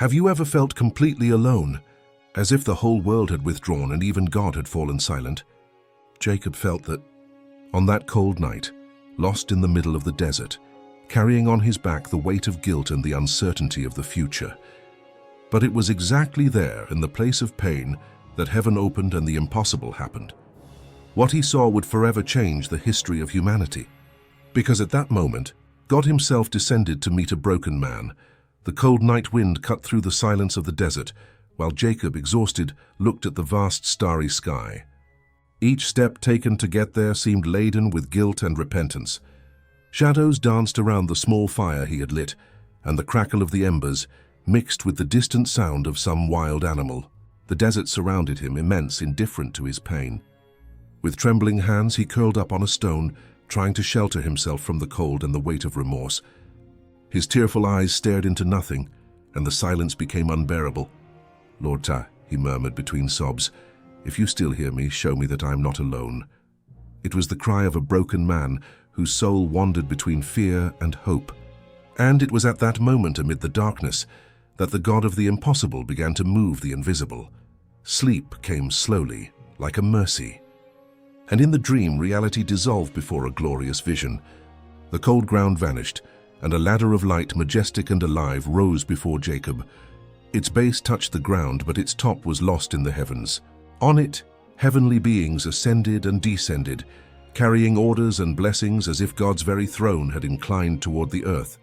Have you ever felt completely alone, as if the whole world had withdrawn and even God had fallen silent? Jacob felt that, on that cold night, lost in the middle of the desert, carrying on his back the weight of guilt and the uncertainty of the future. But it was exactly there, in the place of pain, that heaven opened and the impossible happened. What he saw would forever change the history of humanity. Because at that moment, God himself descended to meet a broken man. The cold night wind cut through the silence of the desert, while Jacob, exhausted, looked at the vast starry sky. Each step taken to get there seemed laden with guilt and repentance. Shadows danced around the small fire he had lit, and the crackle of the embers mixed with the distant sound of some wild animal. The desert surrounded him, immense, indifferent to his pain. With trembling hands he curled up on a stone, trying to shelter himself from the cold and the weight of remorse. His tearful eyes stared into nothing, and the silence became unbearable. "Lord Ta," he murmured between sobs, "if you still hear me, show me that I am not alone." It was the cry of a broken man whose soul wandered between fear and hope. And it was at that moment, amid the darkness, that the God of the impossible began to move the invisible. Sleep came slowly, like a mercy. And in the dream, reality dissolved before a glorious vision. The cold ground vanished, and a ladder of light, majestic and alive, rose before Jacob. Its base touched the ground, but its top was lost in the heavens. On it, heavenly beings ascended and descended, carrying orders and blessings as if God's very throne had inclined toward the earth.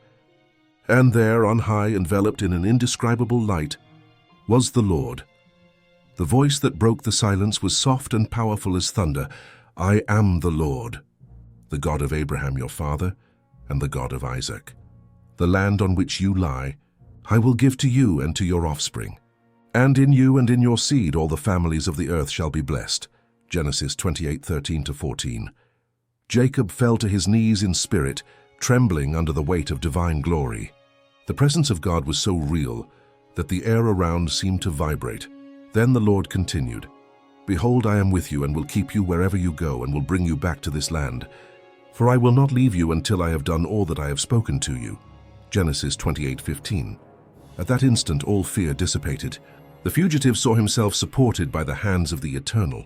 And there, on high, enveloped in an indescribable light, was the Lord. The voice that broke the silence was soft and powerful as thunder. "I am the Lord, the God of Abraham your father, and the God of Isaac. The land on which you lie, I will give to you and to your offspring. And in you and in your seed all the families of the earth shall be blessed." Genesis 28:13-14. Jacob fell to his knees in spirit, trembling under the weight of divine glory. The presence of God was so real that the air around seemed to vibrate. Then the Lord continued, "Behold, I am with you and will keep you wherever you go and will bring you back to this land. For I will not leave you until I have done all that I have spoken to you." Genesis 28:15. At that instant all fear dissipated. The fugitive saw himself supported by the hands of the Eternal.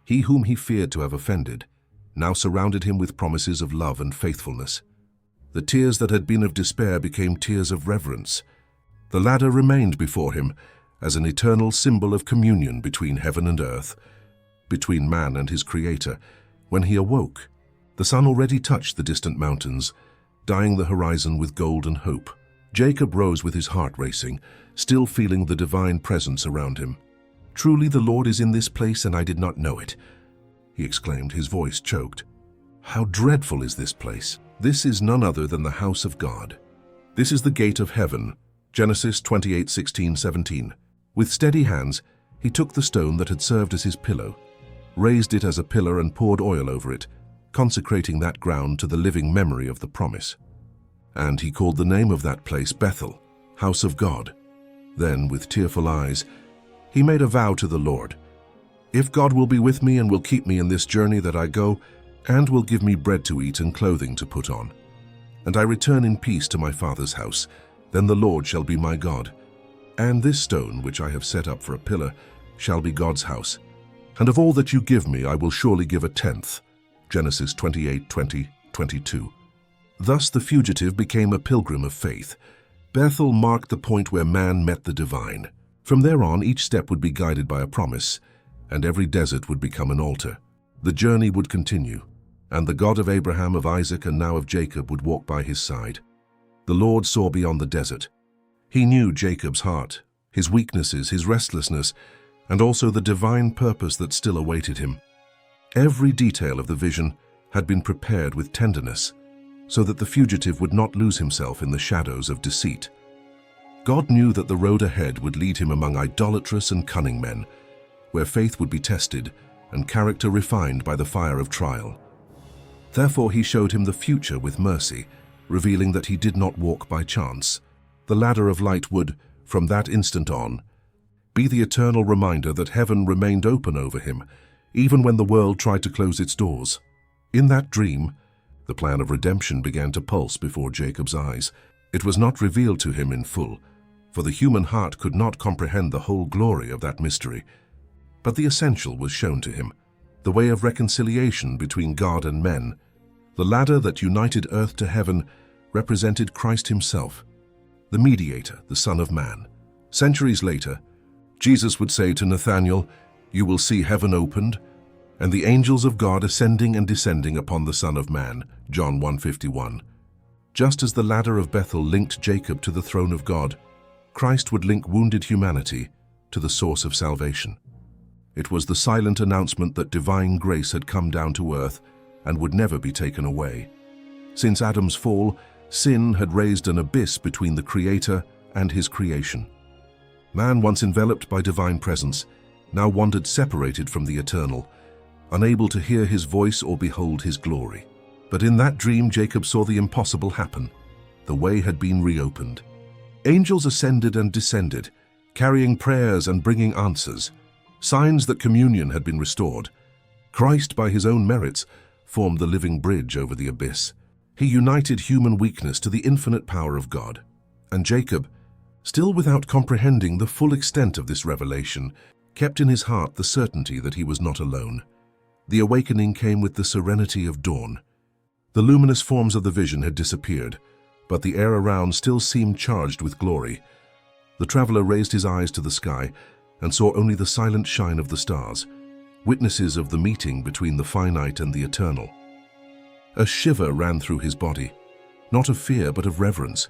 He whom he feared to have offended now surrounded him with promises of love and faithfulness. The tears that had been of despair became tears of reverence. The ladder remained before him as an eternal symbol of communion between heaven and earth, between man and his Creator. When he awoke, the sun already touched the distant mountains, dyeing the horizon with golden hope. Jacob rose with his heart racing, still feeling the divine presence around him. "Truly the Lord is in this place, and I did not know it," he exclaimed, his voice choked. "How dreadful is this place! This is none other than the house of God. This is the gate of heaven." Genesis 28:16-17. With steady hands, he took the stone that had served as his pillow, raised it as a pillar and poured oil over it, consecrating that ground to the living memory of the promise. And he called the name of that place Bethel, house of God. Then, with tearful eyes, he made a vow to the Lord. "If God will be with me and will keep me in this journey that I go, and will give me bread to eat and clothing to put on, and I return in peace to my father's house, then the Lord shall be my God. And this stone, which I have set up for a pillar, shall be God's house. And of all that you give me, I will surely give a tenth." Genesis 28:20-22. Thus the fugitive became a pilgrim of faith. Bethel marked the point where man met the divine. From there on, each step would be guided by a promise, and every desert would become an altar. The journey would continue, and the God of Abraham, of Isaac, and now of Jacob would walk by his side. The Lord saw beyond the desert. He knew Jacob's heart, his weaknesses, his restlessness, and also the divine purpose that still awaited him. Every detail of the vision had been prepared with tenderness, so that the fugitive would not lose himself in the shadows of deceit. God knew that the road ahead would lead him among idolatrous and cunning men, where faith would be tested and character refined by the fire of trial. Therefore he showed him the future with mercy, revealing that he did not walk by chance. The ladder of light would, from that instant on, be the eternal reminder that heaven remained open over him, even when the world tried to close its doors. In that dream, the plan of redemption began to pulse before Jacob's eyes. It was not revealed to him in full, for the human heart could not comprehend the whole glory of that mystery. But the essential was shown to him, the way of reconciliation between God and men. The ladder that united earth to heaven represented Christ himself, the mediator, the Son of Man. Centuries later, Jesus would say to Nathanael, "You will see heaven opened, and the angels of God ascending and descending upon the Son of Man." John 1:51. Just as the ladder of Bethel linked Jacob to the throne of God, Christ would link wounded humanity to the source of salvation. It was the silent announcement that divine grace had come down to earth and would never be taken away. Since Adam's fall, sin had raised an abyss between the Creator and his creation. Man, once enveloped by divine presence, now wandered separated from the eternal, unable to hear his voice or behold his glory. But in that dream, Jacob saw the impossible happen. The way had been reopened. Angels ascended and descended, carrying prayers and bringing answers, signs that communion had been restored. Christ, by his own merits, formed the living bridge over the abyss. He united human weakness to the infinite power of God. And Jacob, still without comprehending the full extent of this revelation, kept in his heart the certainty that he was not alone. The awakening came with the serenity of dawn. The luminous forms of the vision had disappeared, but the air around still seemed charged with glory. The traveler raised his eyes to the sky and saw only the silent shine of the stars, witnesses of the meeting between the finite and the eternal. A shiver ran through his body, not of fear but of reverence.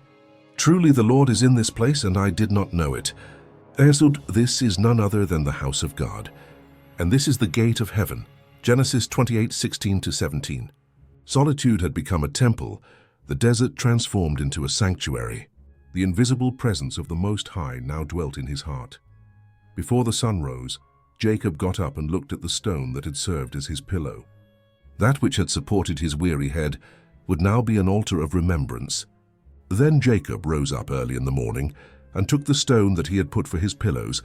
Truly the Lord is in this place, and I did not know it. This is none other than the house of God, and this is the gate of heaven. Genesis 28:16-17. Solitude had become a temple, the desert transformed into a sanctuary. The invisible presence of the Most High now dwelt in his heart. Before the sun rose, Jacob got up and looked at the stone that had served as his pillow. That which had supported his weary head would now be an altar of remembrance. Then Jacob rose up early in the morning and took the stone that he had put for his pillows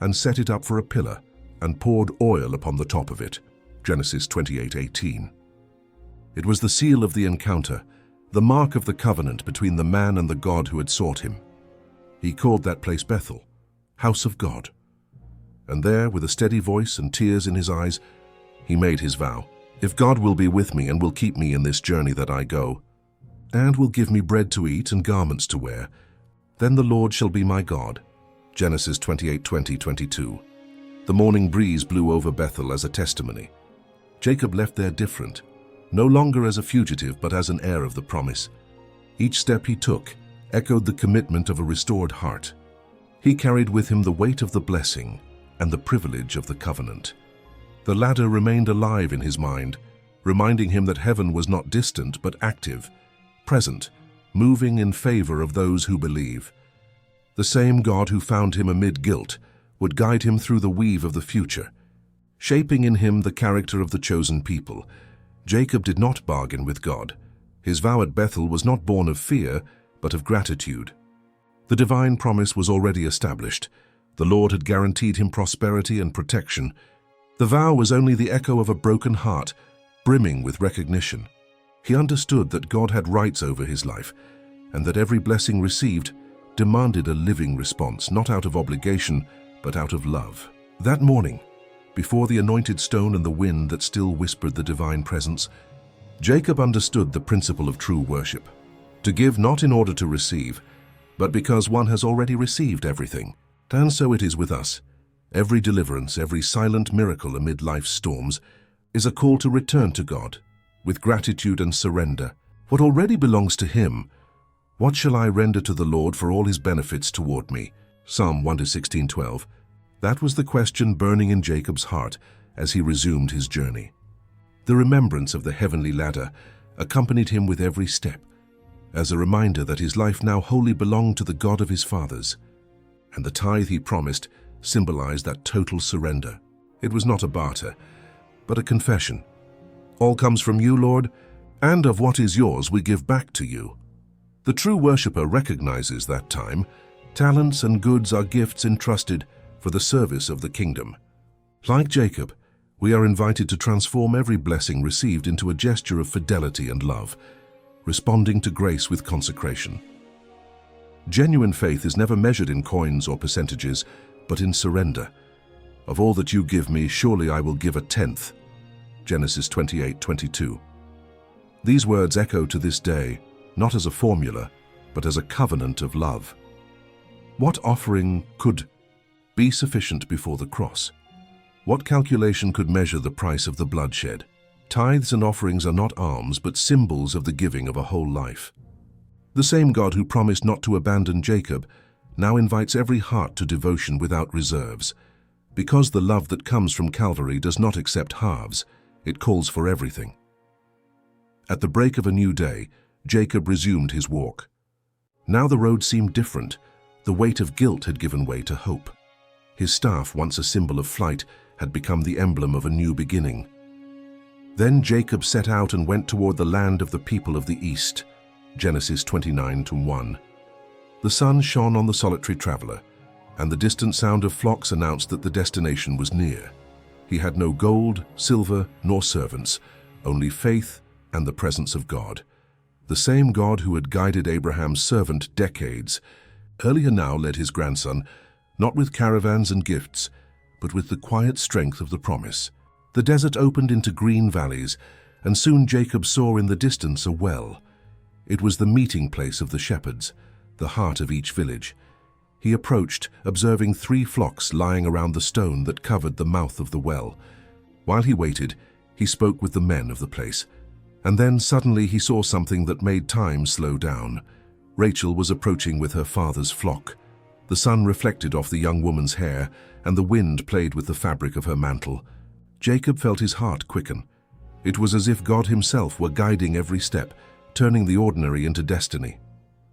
and set it up for a pillar and poured oil upon the top of it. Genesis 28:18. It was the seal of the encounter, the mark of the covenant between the man and the God who had sought him. He called that place Bethel, house of God. And there, with a steady voice and tears in his eyes, he made his vow. If God will be with me and will keep me in this journey that I go, and will give me bread to eat and garments to wear, then the Lord shall be my God. Genesis 28:20-22. The morning breeze blew over Bethel as a testimony. Jacob left there different, no longer as a fugitive but as an heir of the promise. Each step he took echoed the commitment of a restored heart. He carried with him the weight of the blessing and the privilege of the covenant. The ladder remained alive in his mind, reminding him that heaven was not distant but active, present, moving in favor of those who believe. The same God who found him amid guilt would guide him through the weave of the future, shaping in him the character of the chosen people. Jacob did not bargain with God. His vow at Bethel was not born of fear, but of gratitude. The divine promise was already established. The Lord had guaranteed him prosperity and protection. The vow was only the echo of a broken heart, brimming with recognition. He understood that God had rights over his life, and that every blessing received demanded a living response, not out of obligation, but out of love. That morning, before the anointed stone and the wind that still whispered the divine presence, Jacob understood the principle of true worship. To give not in order to receive, but because one has already received everything. And so it is with us. Every deliverance, every silent miracle amid life's storms, is a call to return to God, with gratitude and surrender. What already belongs to Him, what shall I render to the Lord for all His benefits toward me? Psalm 1-16-12. That was the question burning in Jacob's heart as he resumed his journey. The remembrance of the heavenly ladder accompanied him with every step, as a reminder that his life now wholly belonged to the God of his fathers, and the tithe he promised symbolized that total surrender. It was not a barter, but a confession. All comes from you, Lord, and of what is yours we give back to you. The true worshipper recognizes that time, talents and goods are gifts entrusted for the service of the kingdom. Like Jacob, we are invited to transform every blessing received into a gesture of fidelity and love, responding to grace with consecration. Genuine faith is never measured in coins or percentages, but in surrender. Of all that you give me, surely I will give a tenth. Genesis 28:22. These words echo to this day, not as a formula, but as a covenant of love. What offering could be sufficient before the cross? What calculation could measure the price of the bloodshed? Tithes and offerings are not alms, but symbols of the giving of a whole life. The same God who promised not to abandon Jacob now invites every heart to devotion without reserves. Because the love that comes from Calvary does not accept halves, it calls for everything. At the break of a new day, Jacob resumed his walk. Now the road seemed different. The weight of guilt had given way to hope. His staff, once a symbol of flight, had become the emblem of a new beginning. Then Jacob set out and went toward the land of the people of the east. Genesis 29:1. The sun shone on the solitary traveler, and the distant sound of flocks announced that the destination was near. He had no gold, silver, nor servants, only faith and the presence of God. The same God who had guided Abraham's servant decades, earlier now led his grandson, not with caravans and gifts, but with the quiet strength of the promise. The desert opened into green valleys, and soon Jacob saw in the distance a well. It was the meeting place of the shepherds, the heart of each village. He approached, observing 3 flocks lying around the stone that covered the mouth of the well. While he waited, he spoke with the men of the place. And then suddenly he saw something that made time slow down. Rachel was approaching with her father's flock. The sun reflected off the young woman's hair, and the wind played with the fabric of her mantle. Jacob felt his heart quicken. It was as if God himself were guiding every step, turning the ordinary into destiny.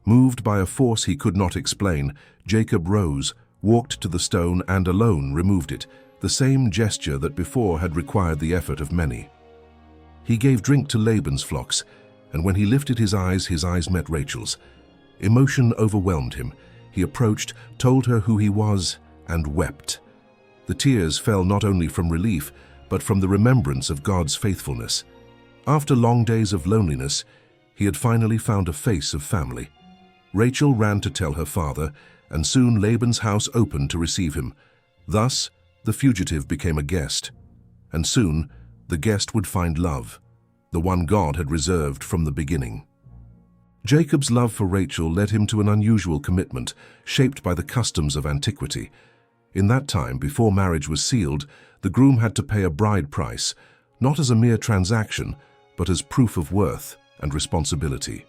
Moved by a force he could not explain, Jacob rose, walked to the stone, and alone removed it, the same gesture that before had required the effort of many. He gave drink to Laban's flocks, and when he lifted his eyes met Rachel's. Emotion overwhelmed him. He approached, told her who he was, and wept. The tears fell not only from relief, but from the remembrance of God's faithfulness. After long days of loneliness, he had finally found a face of family. Rachel ran to tell her father, and soon Laban's house opened to receive him. Thus, the fugitive became a guest, and soon the guest would find love, the one God had reserved from the beginning. Jacob's love for Rachel led him to an unusual commitment, shaped by the customs of antiquity. In that time, before marriage was sealed, the groom had to pay a bride price, not as a mere transaction, but as proof of worth and responsibility.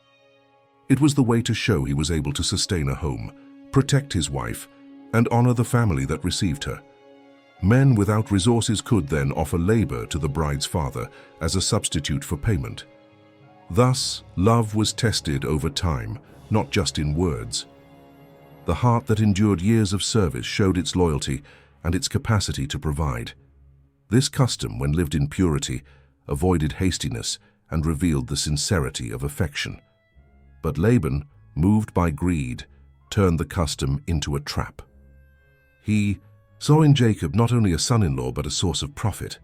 It was the way to show he was able to sustain a home, protect his wife, and honor the family that received her. Men without resources could then offer labor to the bride's father as a substitute for payment. Thus, love was tested over time, not just in words. The heart that endured years of service showed its loyalty and its capacity to provide. This custom, when lived in purity, avoided hastiness and revealed the sincerity of affection. But Laban, moved by greed, turned the custom into a trap. He saw in Jacob not only a son-in-law but a source of profit.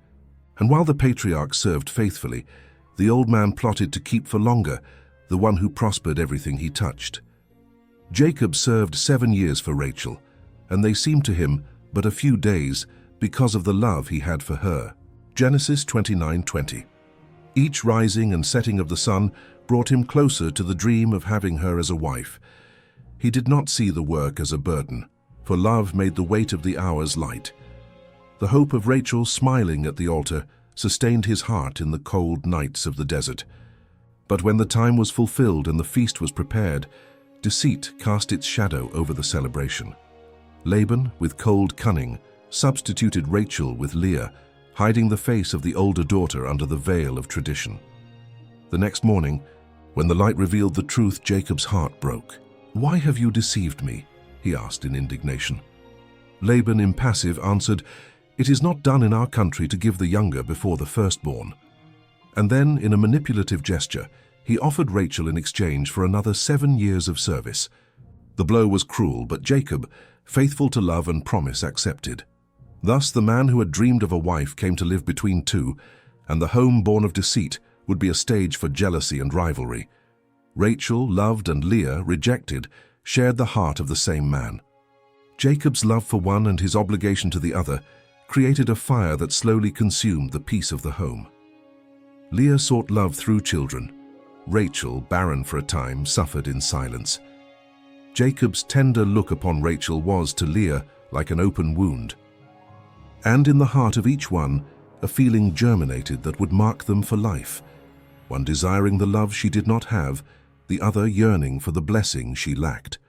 And while the patriarch served faithfully, the old man plotted to keep for longer the one who prospered everything he touched. Jacob served 7 years for Rachel, and they seemed to him but a few days because of the love he had for her. Genesis 29:20. Each rising and setting of the sun brought him closer to the dream of having her as a wife. He did not see the work as a burden, for love made the weight of the hours light. The hope of Rachel smiling at the altar sustained his heart in the cold nights of the desert. But when the time was fulfilled and the feast was prepared, deceit cast its shadow over the celebration. Laban, with cold cunning, substituted Rachel with Leah, hiding the face of the older daughter under the veil of tradition. The next morning, when the light revealed the truth, Jacob's heart broke. "Why have you deceived me?" he asked in indignation. Laban, impassive, answered, "It is not done in our country to give the younger before the firstborn." And then, in a manipulative gesture, he offered Rachel in exchange for another 7 years of service. The blow was cruel, but Jacob, faithful to love and promise, accepted. Thus the man who had dreamed of a wife came to live between two, and the home born of deceit would be a stage for jealousy and rivalry. Rachel, loved, and Leah, rejected, shared the heart of the same man. Jacob's love for one and his obligation to the other created a fire that slowly consumed the peace of the home. Leah sought love through children. Rachel, barren for a time, suffered in silence. Jacob's tender look upon Rachel was to Leah like an open wound. And in the heart of each one, a feeling germinated that would mark them for life, one desiring the love she did not have, the other yearning for the blessing she lacked.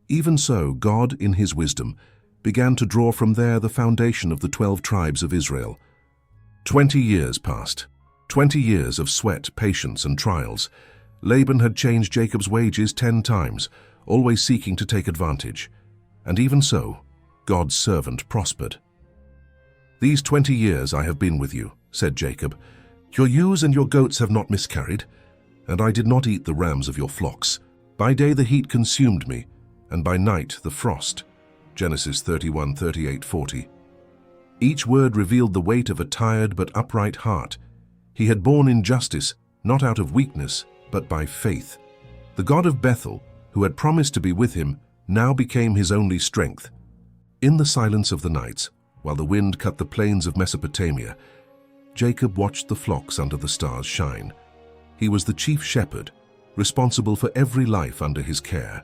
Even so, God, in his wisdom, began to draw from there the foundation of the 12 tribes of Israel. 20 years passed. 20 years of sweat, patience, and trials. Laban had changed Jacob's wages 10 times, always seeking to take advantage. And even so, God's servant prospered. "These 20 years I have been with you," said Jacob. "Your ewes and your goats have not miscarried, and I did not eat the rams of your flocks. By day the heat consumed me, and by night the frost." Genesis 31, 38, 40. Each word revealed the weight of a tired but upright heart. He had borne injustice, not out of weakness, but by faith. The God of Bethel, who had promised to be with him, now became his only strength. In the silence of the nights, while the wind cut the plains of Mesopotamia, Jacob watched the flocks under the stars shine. He was the chief shepherd, responsible for every life under his care.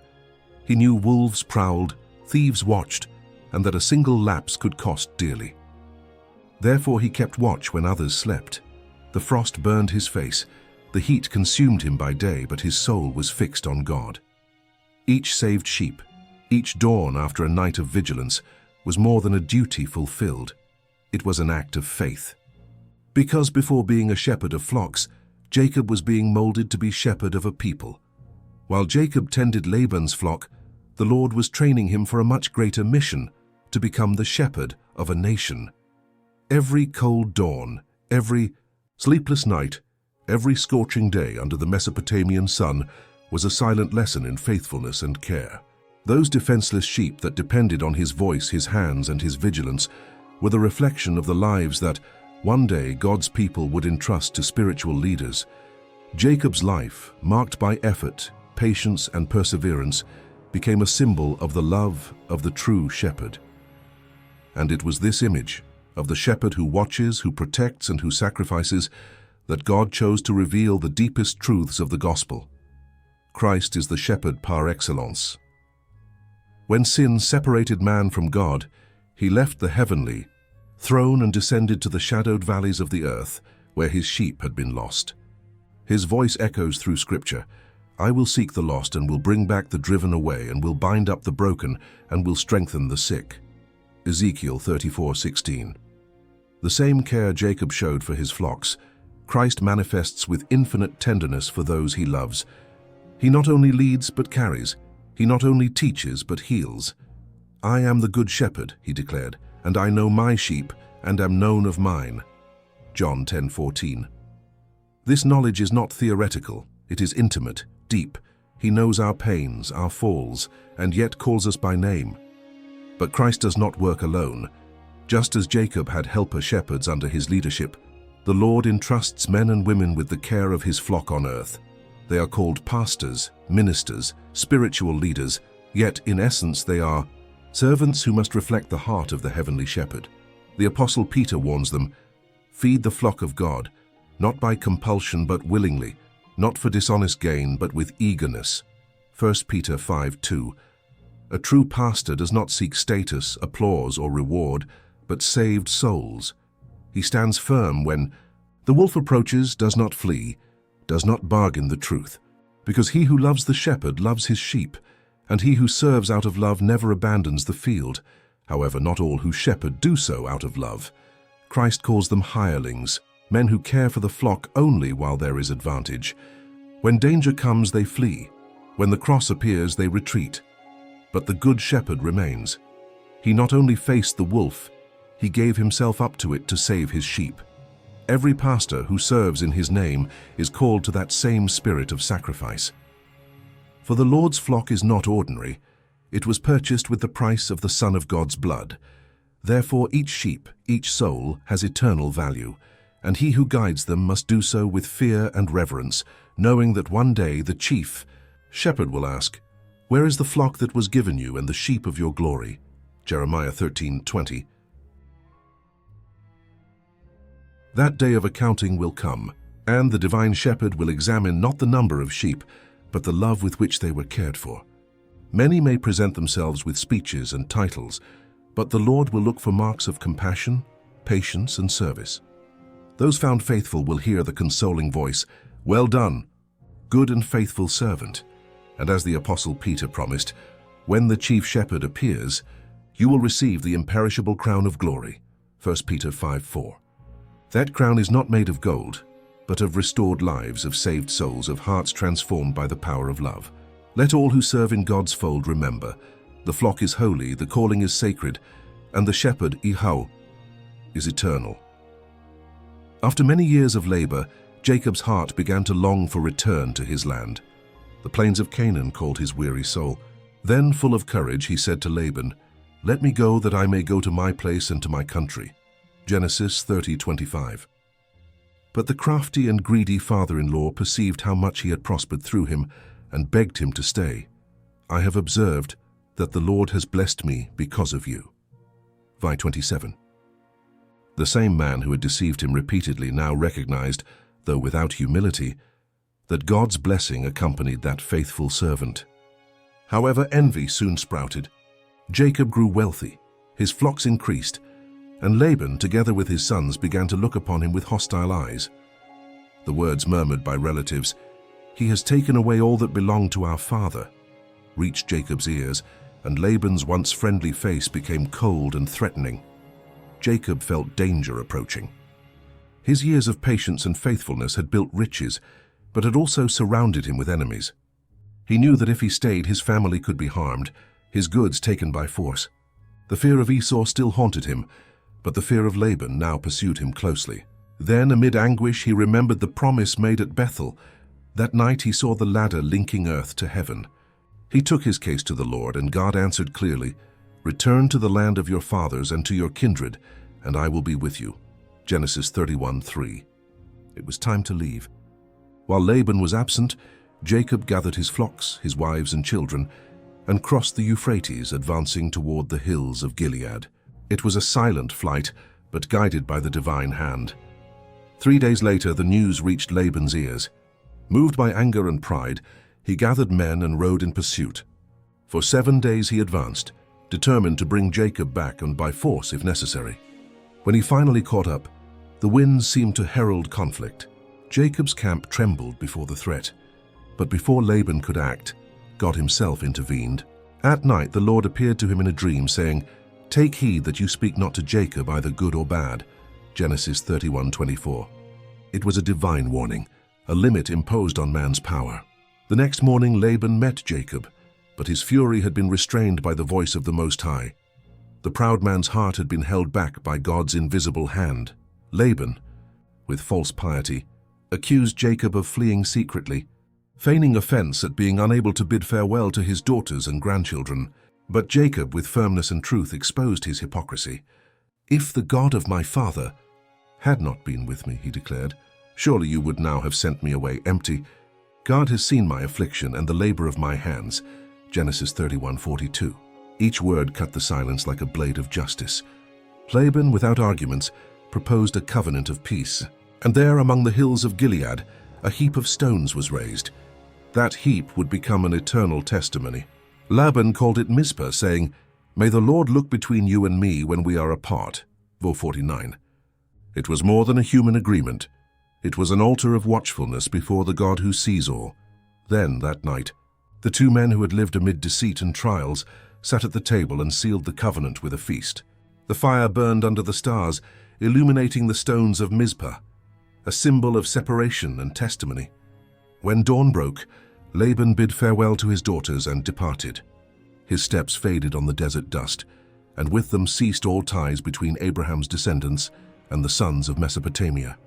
He knew wolves prowled, thieves watched, and that a single lapse could cost dearly. Therefore he kept watch when others slept. The frost burned his face, the heat consumed him by day, but his soul was fixed on God. Each saved sheep, each dawn after a night of vigilance, was more than a duty fulfilled. It was an act of faith. Because before being a shepherd of flocks, Jacob was being molded to be shepherd of a people. While Jacob tended Laban's flock, the Lord was training him for a much greater mission, to become the shepherd of a nation. Every cold dawn, every sleepless night, every scorching day under the Mesopotamian sun was a silent lesson in faithfulness and care. Those defenseless sheep that depended on his voice, his hands, and his vigilance were the reflection of the lives that one day God's people would entrust to spiritual leaders. Jacob's life, marked by effort, patience, and perseverance, became a symbol of the love of the true shepherd. And it was this image of the shepherd who watches, who protects, and who sacrifices, that God chose to reveal the deepest truths of the gospel. Christ is the shepherd par excellence. When sin separated man from God, he left the heavenly throne and descended to the shadowed valleys of the earth, where his sheep had been lost. His voice echoes through Scripture, "I will seek the lost and will bring back the driven away, and will bind up the broken and will strengthen the sick." Ezekiel 34:16. The same care Jacob showed for his flocks, Christ manifests with infinite tenderness for those he loves. He not only leads but carries. He not only teaches but heals. "I am the good shepherd," he declared, "and I know my sheep and am known of mine." John 10:14. This knowledge is not theoretical, it is intimate, deep. He knows our pains, our falls, and yet calls us by name. But Christ does not work alone. Just as Jacob had helper shepherds under his leadership, the Lord entrusts men and women with the care of his flock on earth. They are called pastors, ministers, spiritual leaders, yet in essence they are servants who must reflect the heart of the heavenly shepherd. The Apostle Peter warns them, "Feed the flock of God, not by compulsion but willingly, not for dishonest gain but with eagerness." 1 Peter 5:2. A true pastor does not seek status, applause, or reward, but saved souls. He stands firm when the wolf approaches, does not flee, does not bargain the truth, because he who loves the shepherd loves his sheep, and he who serves out of love never abandons the field. However, not all who shepherd do so out of love. Christ calls them hirelings, men who care for the flock only while there is advantage. When danger comes, they flee. When the cross appears, they retreat. But the good shepherd remains. He not only faced the wolf, he gave himself up to it to save his sheep. Every pastor who serves in his name is called to that same spirit of sacrifice. For the Lord's flock is not ordinary. It was purchased with the price of the Son of God's blood. Therefore each sheep, each soul, has eternal value, and he who guides them must do so with fear and reverence, knowing that one day the chief shepherd will ask, Where is the flock that was given you and the sheep of your glory? Jeremiah 13:20. That day of accounting will come, and the divine shepherd will examine not the number of sheep, but the love with which they were cared for. Many may present themselves with speeches and titles, but the Lord will look for marks of compassion, patience, and service. Those found faithful will hear the consoling voice, "Well done, good and faithful servant." And as the Apostle Peter promised, when the chief shepherd appears, you will receive the imperishable crown of glory. 1 Peter 5:4. That crown is not made of gold, but of restored lives, of saved souls, of hearts transformed by the power of love. Let all who serve in God's fold remember, the flock is holy, the calling is sacred, and the shepherd, Ihau, is eternal. After many years of labor, Jacob's heart began to long for return to his land. The plains of Canaan called his weary soul. Then, full of courage, he said to Laban, "Let me go that I may go to my place and to my country." Genesis 30:25. But the crafty and greedy father-in-law perceived how much he had prospered through him and begged him to stay. "I have observed that the Lord has blessed me because of you." Vi 27. The same man who had deceived him repeatedly now recognized, though without humility, that God's blessing accompanied that faithful servant. However, envy soon sprouted. Jacob grew wealthy, his flocks increased, and Laban, together with his sons, began to look upon him with hostile eyes. The words murmured by relatives, "He has taken away all that belonged to our father," reached Jacob's ears, and Laban's once friendly face became cold and threatening. Jacob felt danger approaching. His years of patience and faithfulness had built riches, but had also surrounded him with enemies. He knew that if he stayed, his family could be harmed, his goods taken by force. The fear of Esau still haunted him, but the fear of Laban now pursued him closely. Then, amid anguish, he remembered the promise made at Bethel. That night he saw the ladder linking earth to heaven. He took his case to the Lord, and God answered clearly, "Return to the land of your fathers and to your kindred, and I will be with you." Genesis 31:3. It was time to leave. While Laban was absent, Jacob gathered his flocks, his wives and children, and crossed the Euphrates, advancing toward the hills of Gilead. It was a silent flight, but guided by the divine hand. 3 days later, the news reached Laban's ears. Moved by anger and pride, he gathered men and rode in pursuit. For 7 days he advanced, determined to bring Jacob back, and by force if necessary. When he finally caught up, the winds seemed to herald conflict. Jacob's camp trembled before the threat. But before Laban could act, God himself intervened. At night the Lord appeared to him in a dream, saying, "Take heed that you speak not to Jacob either good or bad." Genesis 31:24. It was a divine warning, a limit imposed on man's power. The next morning Laban met Jacob, but his fury had been restrained by the voice of the Most High. The proud man's heart had been held back by God's invisible hand. Laban, with false piety, accused Jacob of fleeing secretly, feigning offense at being unable to bid farewell to his daughters and grandchildren. But Jacob, with firmness and truth, exposed his hypocrisy. "If the God of my father had not been with me," he declared, "surely you would now have sent me away empty. God has seen my affliction and the labor of my hands." Genesis 31:42. Each word cut the silence like a blade of justice. Laban, without arguments, proposed a covenant of peace. And there, among the hills of Gilead, a heap of stones was raised. That heap would become an eternal testimony. Laban called it Mizpah, saying, "May the Lord look between you and me when we are apart." Verse 49. It was more than a human agreement. It was an altar of watchfulness before the God who sees all. Then, that night, the two men who had lived amid deceit and trials sat at the table and sealed the covenant with a feast. The fire burned under the stars, illuminating the stones of Mizpah, a symbol of separation and testimony. When dawn broke, Laban bid farewell to his daughters and departed. His steps faded on the desert dust, and with them ceased all ties between Abraham's descendants and the sons of Mesopotamia.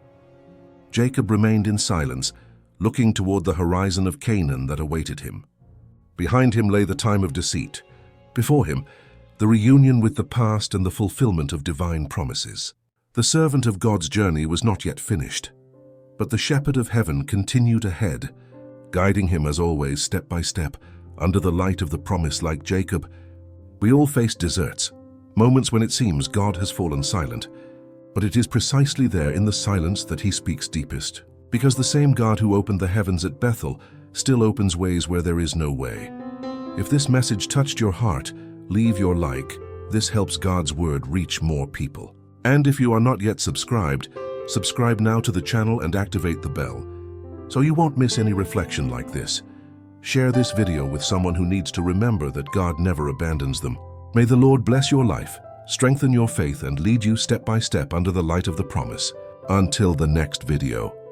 Jacob remained in silence, looking toward the horizon of Canaan that awaited him. Behind him lay the time of deceit. Before him, the reunion with the past and the fulfillment of divine promises. The servant of God's journey was not yet finished, but the shepherd of heaven continued ahead, guiding him as always step by step, under the light of the promise like Jacob. We all face deserts, moments when it seems God has fallen silent. But it is precisely there in the silence that he speaks deepest. Because the same God who opened the heavens at Bethel still opens ways where there is no way. If this message touched your heart, leave your like. This helps God's word reach more people. And if you are not yet subscribed, subscribe now to the channel and activate the bell, so you won't miss any reflection like this. Share this video with someone who needs to remember that God never abandons them. May the Lord bless your life, strengthen your faith, and lead you step by step under the light of the promise. Until the next video.